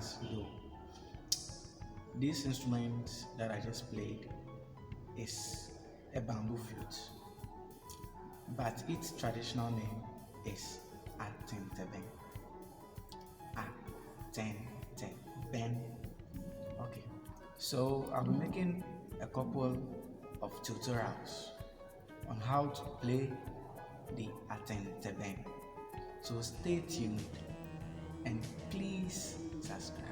as you. This instrument that I just played is a bamboo flute, but its traditional name is Atenteben. Atenteben. Okay, so I'll be making a couple of tutorials on how to play the Atenteben. So stay tuned and please subscribe.